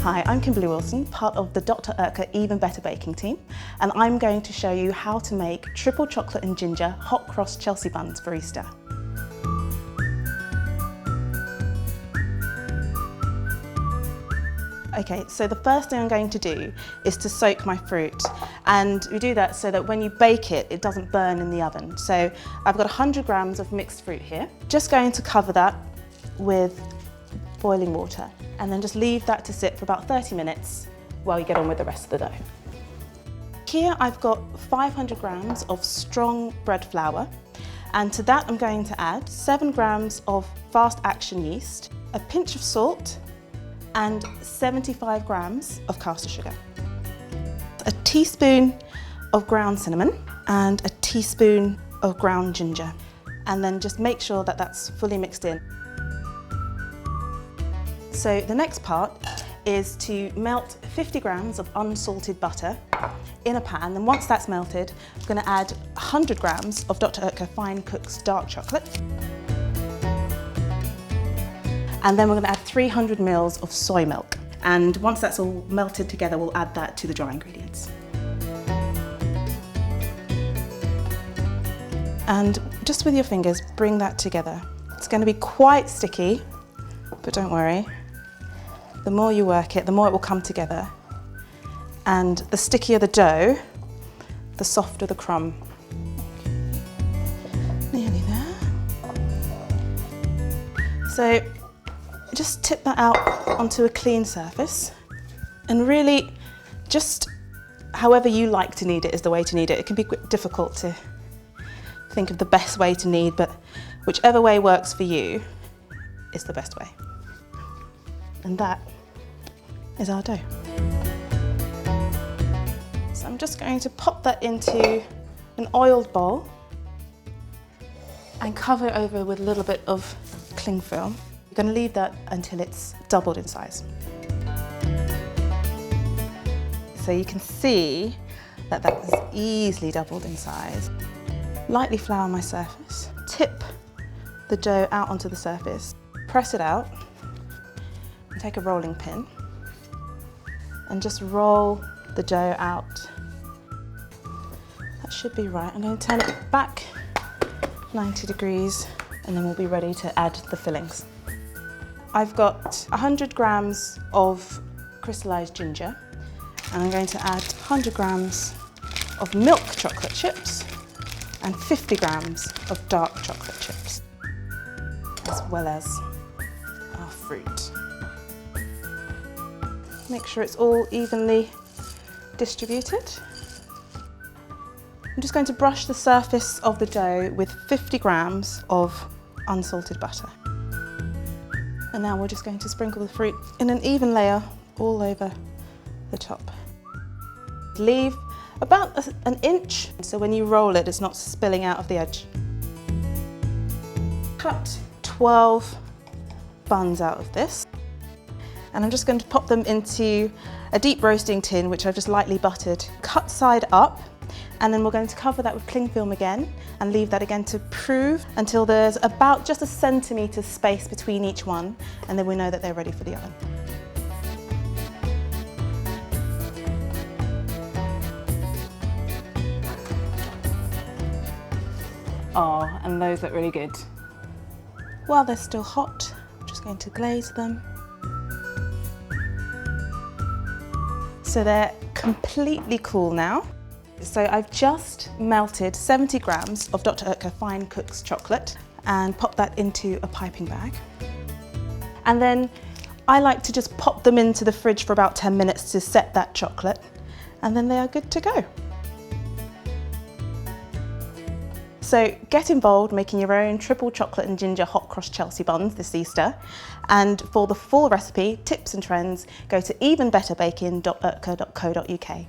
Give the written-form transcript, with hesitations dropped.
Hi, I'm Kimberley Wilson, part of the Dr. Oetker Even Better Baking team, and I'm going to show you how to make triple chocolate and ginger hot cross Chelsea buns for Easter. Okay, so the first thing I'm going to do is to soak my fruit, and we do that so that when you bake it, it doesn't burn in the oven. So I've got 100 grams of mixed fruit here. Just going to cover that with boiling water and then just leave that to sit for about 30 minutes while you get on with the rest of the dough. Here I've got 500 grams of strong bread flour, and to that I'm going to add 7 grams of fast action yeast, a pinch of salt, and 75 grams of caster sugar. A teaspoon of ground cinnamon and a teaspoon of ground ginger. And then just make sure that that's fully mixed in. So the next part is to melt 50 grams of unsalted butter in a pan. And once that's melted, I'm going to add 100 grams of Dr. Oetker Fine Cook's dark chocolate. And then we're going to add 300 ml of soy milk. And once that's all melted together, we'll add that to the dry ingredients. And just with your fingers, bring that together. It's going to be quite sticky, but don't worry. The more you work it, the more it will come together. And the stickier the dough, the softer the crumb. Nearly there. So just tip that out onto a clean surface, and really just however you like to knead it is the way to knead it. It can be difficult to think of the best way to knead, but whichever way works for you is the best way. And that is our dough. So I'm just going to pop that into an oiled bowl and cover it over with a little bit of cling film. You're going to leave that until it's doubled in size. So you can see that that's easily doubled in size. Lightly flour my surface, tip the dough out onto the surface, press it out, and take a rolling pin and just roll the dough out. That should be right. I'm going to turn it back 90 degrees and then we'll be ready to add the fillings. I've got 100 grams of crystallized ginger, and I'm going to add 100 grams of milk chocolate chips and 50 grams of dark chocolate chips, as well as our fruit. Make sure it's all evenly distributed. I'm just going to brush the surface of the dough with 50 grams of unsalted butter. And now we're just going to sprinkle the fruit in an even layer all over the top. Leave about an inch, so when you roll it, it's not spilling out of the edge. Cut 12 buns out of this. And I'm just going to pop them into a deep roasting tin, which I've just lightly buttered. Cut side up, and then we're going to cover that with cling film again and leave that again to prove until there's about just a centimetre space between each one, and then we know that they're ready for the oven. Oh, and those look really good. While they're still hot, I'm just going to glaze them. So they're completely cool now. So I've just melted 70 grams of Dr. Oetker Fine Cook's chocolate and popped that into a piping bag. And then I like to just pop them into the fridge for about 10 minutes to set that chocolate, and then they are good to go. So get involved making your own triple chocolate and ginger hot cross Chelsea buns this Easter. And for the full recipe, tips and trends, go to evenbetterbaking.oetker.co.uk.